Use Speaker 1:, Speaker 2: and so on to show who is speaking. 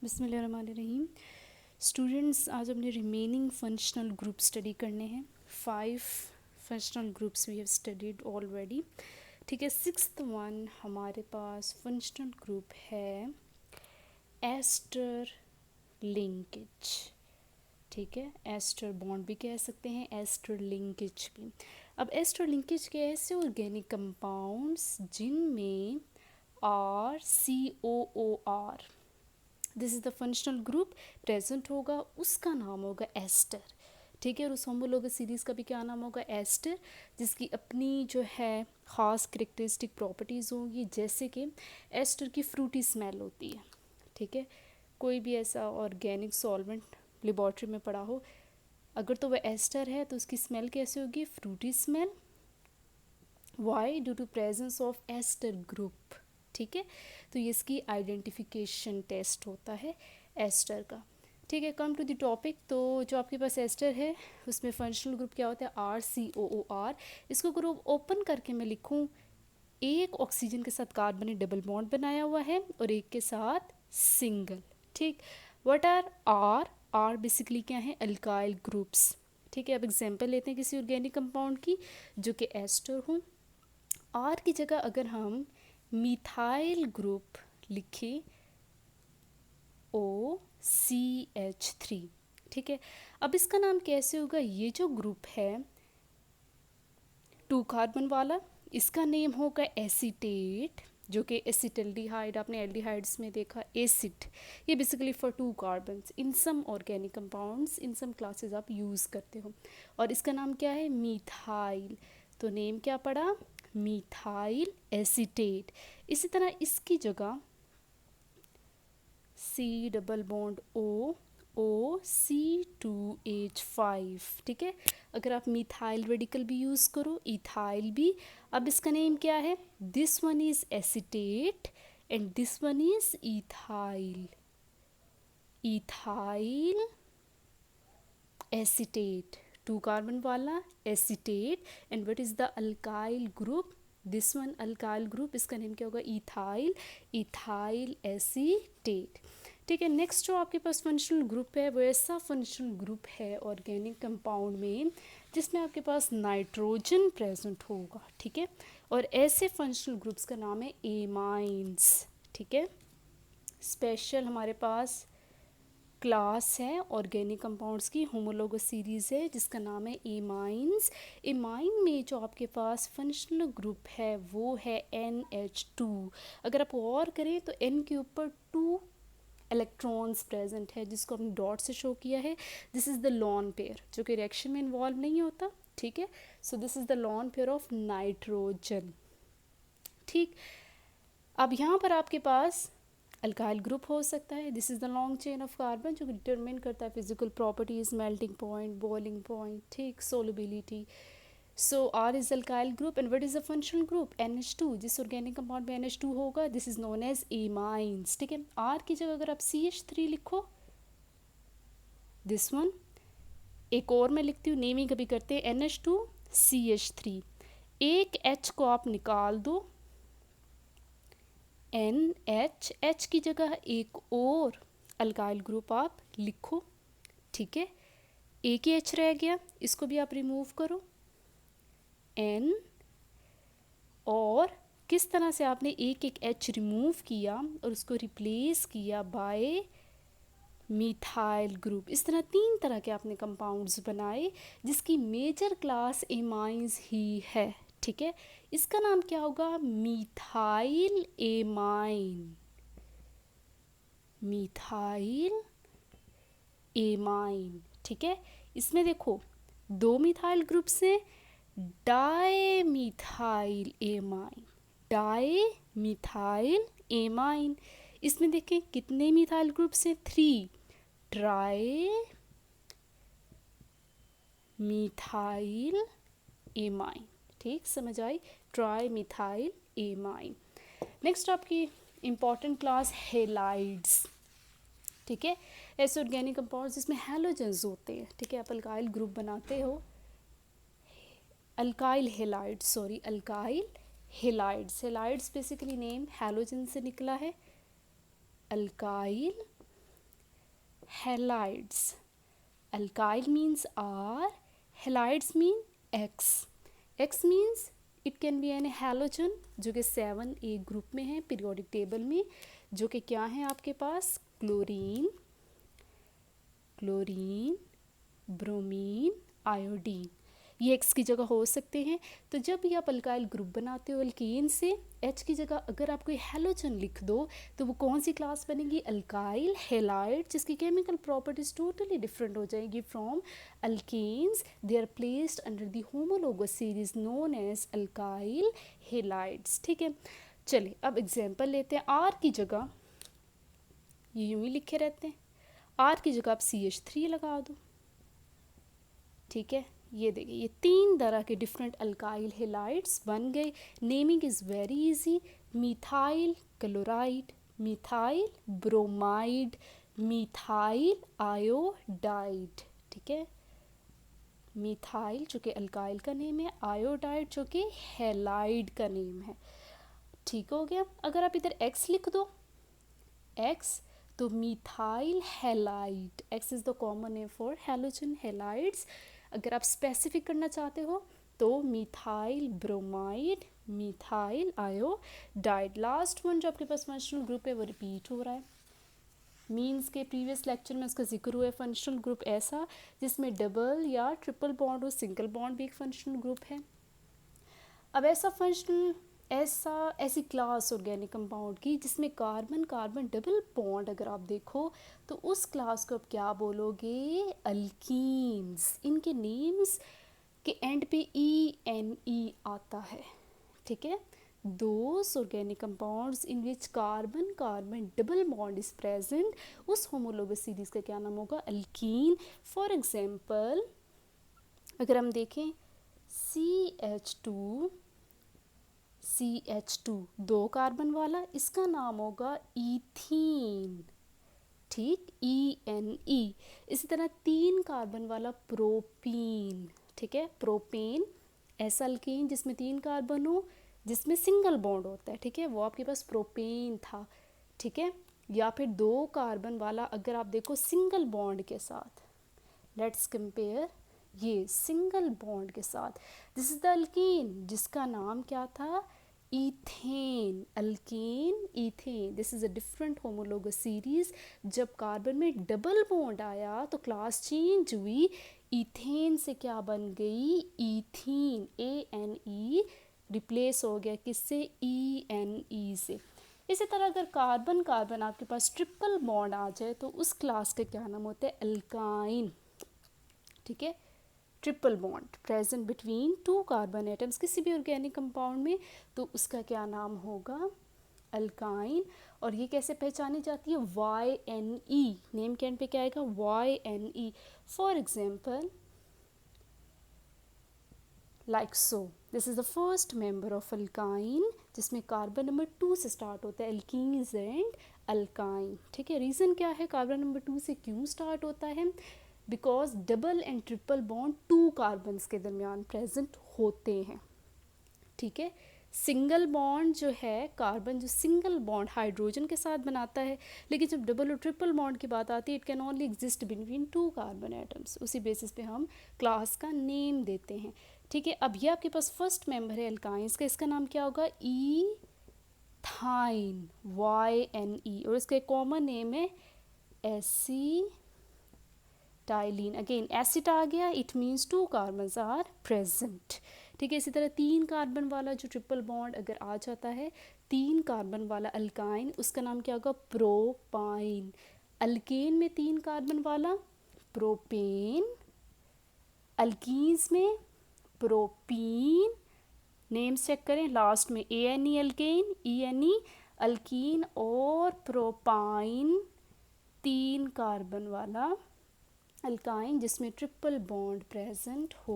Speaker 1: बिस्मिल्लाहिर्रहमानिर्रहीम। स्टूडेंट्स, आज हमने रिमेनिंग फंक्शनल ग्रुप स्टडी करने हैं। 5 functional groups we have studied already. ठीक है, सिक्स्थ वन हमारे पास फंक्शनल ग्रुप है एस्टर लिंकेज। ठीक है, एस्टर बॉन्ड भी कह सकते हैं, एस्टर लिंकेज भी। अब एस्टर लिंकेज के ऐसे ऑर्गेनिक कंपाउंड्स जिनमें RCOOR, this is the functional group present होगा, उसका नाम होगा एस्टर। ठीक है, और उस होमोलोगस सीरीज़ का भी क्या नाम होगा? एस्टर, जिसकी अपनी जो है ख़ास करेक्टरिस्टिक प्रॉपर्टीज़ होंगी, जैसे कि एस्टर की फ्रूटी स्मेल होती है। ठीक है, कोई भी ऐसा ऑर्गेनिक सॉल्वेंट लेबॉर्ट्री में पड़ा हो, अगर तो वह एस्टर है तो उसकी स्मेल कैसे होगी? Fruity smell. Why? Due to presence of ester group. ठीक है, तो ये इसकी आइडेंटिफिकेशन टेस्ट होता है एस्टर का। ठीक है, कम टू द टॉपिक। तो जो आपके पास एस्टर है उसमें फंक्शनल ग्रुप क्या होता है? RCOOR। इसको ग्रुप ओपन करके मैं लिखूँ, एक ऑक्सीजन के साथ कार्बन ने डबल बॉन्ड बनाया हुआ है और एक के साथ सिंगल। ठीक, व्हाट आर आर बेसिकली क्या है? Alkyl groups. ठीक है, अब एग्जांपल लेते हैं किसी ऑर्गेनिक कंपाउंड की जो कि एस्टर हो। आर की जगह अगर हम मिथाइल ग्रुप लिखें, OCH3। ठीक है, अब इसका नाम कैसे होगा? ये जो ग्रुप है 2 कार्बन वाला, इसका नेम होगा एसीटेट, जो कि एसिटल्डिहाइड, आपने एल्डिहाइड्स में देखा एसिड। ये basically for 2 carbons in some organic compounds, in some classes आप यूज़ करते हो। और इसका नाम क्या है? मीथाइल। तो नेम क्या पड़ा? Methyl acetate. इसी तरह इसकी जगह C डबल बॉन्ड OC2H5। ठीक है, अगर आप मिथाइल रेडिकल भी यूज़ करो, इथाइल भी। अब इसका नेम क्या है? This one is acetate and this one is ethyl. Ethyl acetate, 2 carbon वाला acetate. And what is the alkyl group? This one alkyl group, इसका नेम क्या होगा? इथाइल। Ethyl acetate. ठीक है, नेक्स्ट जो आपके पास फंक्शनल ग्रुप है वो ऐसा फंक्शनल ग्रुप है ऑर्गेनिक कंपाउंड में जिसमें आपके पास नाइट्रोजन प्रेजेंट होगा। ठीक है, और ऐसे फंक्शनल ग्रुप्स का नाम है एमाइंस। ठीक है, स्पेशल हमारे पास क्लास है ऑर्गेनिक कंपाउंड्स की, होमोलोगस सीरीज़ है जिसका नाम है एमाइंस। एमाइन में जो आपके पास फंक्शनल ग्रुप है वो है NH2। अगर आप और करें तो N के ऊपर 2 इलेक्ट्रॉन्स प्रेजेंट है, जिसको हमने डॉट से शो किया है। This is the lone pair, जो कि रिएक्शन में इन्वॉल्व नहीं होता। ठीक है, so this is the lone pair of nitrogen. ठीक, अब यहाँ पर आपके पास अल्काइल ग्रुप हो सकता है। This is the long chain of carbon जो डिटरमिन करता है physical properties, melting point, boiling point, ठीक, solubility. So R is alkyl group and what is the functional group? NH2। जिस ऑर्गेनिक कंपाउंड में NH2 होगा this is known as amines. ठीक है, are की जगह अगर आप CH3 लिखो, दिस वन, एक और मैं लिखती हूँ, नेमिंग कभी करते हैं, NH2CH3। एक H को आप निकाल दो, NH की जगह एक और अल्काइल ग्रुप आप लिखो। ठीक है, एक ही H रह गया, इसको भी आप रिमूव करो, N। और किस तरह से आपने एक एक H रिमूव किया और उसको रिप्लेस किया बाय मिथाइल ग्रुप। इस तरह 3 तरह के आपने कंपाउंड्स बनाए जिसकी मेजर क्लास एमाइंस ही है। ठीक है, इसका नाम क्या होगा? Methyl amine. Methyl amine. ठीक है, इसमें देखो 2 मिथाइल ग्रुप से di methyl amine. Di methyl amine. इसमें देखें कितने मिथाइल ग्रुप से? 3। Tri methyl amine. ठीक, समझ आई? Tri methyl amine. नेक्स्ट आपकी इंपॉर्टेंट क्लास हेलाइड्स। ठीक है, ऐसे ऑर्गेनिक कंपाउंड्स जिसमें हैलोजेंस होते हैं। ठीक है, आप अल्काइल ग्रुप बनाते हो, alkyl halides, sorry alkyl halides. Halides basically name halogen से निकला है, alkyl halides. Alkyl means R, halides mean X. X means it can be an halogen जो कि 7A ग्रुप में है पीरियोडिक टेबल में, जो कि क्या है आपके पास, क्लोरीन, ब्रोमीन, आयोडीन, ये X की जगह हो सकते हैं। तो जब भी आप अल्काइल ग्रुप बनाते हो अल्केन से, H की जगह अगर आप कोई हैलोजन लिख दो तो वो कौन सी क्लास बनेगी, अल्काइल हैलाइड, जिसकी केमिकल प्रॉपर्टीज टोटली डिफरेंट हो जाएगी from alkanes. They are placed under the homologous series known as alkyl halides. ठीक है, चलिए अब एग्जाम्पल लेते हैं। R की जगह ये यूँ ही लिखे रहते हैं, R की जगह आप CH3 लगा दो। ठीक है, ये देखिए ये 3 तरह के डिफरेंट अल्काइल हैलाइड्स बन गए। Naming is very easy, methyl chloride, methyl bromide, methyl iodide. ठीक है, मिथाइल जो कि अल्काइल का नेम है, आयोडाइड जो कि हैलाइड का नेम है। ठीक हो गया। अगर आप इधर X लिख दो, X, तो methyl halide, X is the common name for halogen halides. अगर आप स्पेसिफिक करना चाहते हो तो methyl bromide, methyl iodide. Last one जो आपके पास फंक्शनल ग्रुप है वो रिपीट हो रहा है। मीन्स के प्रीवियस लेक्चर में उसका जिक्र हुआ है, फंक्शनल ग्रुप ऐसा जिसमें डबल या ट्रिपल बॉन्ड हो, सिंगल बॉन्ड भी एक फंक्शनल ग्रुप है। अब ऐसी क्लास ऑर्गेनिक कंपाउंड की जिसमें कार्बन कार्बन डबल बॉन्ड अगर आप देखो तो उस क्लास को आप क्या बोलोगे, अल्कीन्स। इनके नेम्स के एंड पे ENE आता है। ठीक है, those organic compounds in which carbon carbon double bond is present, उस होमोलोगस सीरीज का क्या नाम होगा, अल्कीन। फॉर एग्जाम्पल अगर हम देखें CH2 2 कार्बन वाला, इसका नाम होगा ईथीन। ठीक, ENE। इसी तरह 3 कार्बन वाला प्रोपीन। ठीक है, प्रोपेन ऐसा अल्कीन जिसमें 3 कार्बन हो, जिसमें सिंगल बॉन्ड होता है। ठीक है, वो आपके पास प्रोपेन था। ठीक है, या फिर 2 कार्बन वाला अगर आप देखो सिंगल बॉन्ड के साथ, लेट्स कंपेयर ये सिंगल बॉन्ड के साथ, दिस इज द अल्कीन जिसका नाम क्या था, ethane. Alkyne ethane, this is a different homologous series. जब कार्बन में डबल बॉन्ड आया तो क्लास चेंज हुई, ईथेन से क्या बन गई, ईथीन, ANE रिप्लेस हो गया किससे, ENE से। इसी तरह अगर कार्बन कार्बन आपके पास ट्रिपल बॉन्ड आ जाए तो उस क्लास का क्या नाम होता है, अल्काइन। ठीक है, triple bond present between 2 carbon atoms किसी भी ऑर्गेनिक कंपाउंड में, तो उसका क्या नाम होगा, अल्काइन। और ये कैसे पहचानी जाती है, YNE, नेम के एंड पे क्या आएगा, YNE। For example like so, this is the first member of alkyne जिसमें कार्बन नंबर 2 से स्टार्ट होता है, अल्कीन्स एंड अल्काइन। ठीक है, रीज़न क्या है कार्बन नंबर 2 से क्यों स्टार्ट होता है, because double and triple bond 2 carbons के दरमियान प्रेजेंट होते हैं। ठीक है, सिंगल बॉन्ड जो है, कार्बन जो सिंगल बॉन्ड हाइड्रोजन के साथ बनाता है, लेकिन जब डबल और ट्रिपल बॉन्ड की बात आती है it can only exist between 2 carbon atoms. उसी बेसिस पे हम क्लास का नेम देते हैं। ठीक है, अब ये आपके पास फर्स्ट मेंबर है अल्काइंस का, इसका नाम क्या होगा, ईथाइन, YNE, और इसका एक कॉमन नेम है एसिटाइलिन। अगेन एसिड आ गया, it means 2 carbons are present. ठीक है, इसी तरह 3 कार्बन वाला जो ट्रिपल बॉन्ड अगर आ जाता है, 3 कार्बन वाला अल्काइन, उसका नाम क्या होगा, प्रोपाइन। अल्केन में 3 कार्बन वाला प्रोपेन, अल्कीन्स में प्रोपीन, नेम्स चेक करें, लास्ट में ANE अल्केन, ENE अल्कीन, और प्रोपाइन 3 कार्बन वाला अल्काइन जिसमें ट्रिपल बॉन्ड प्रेजेंट हो।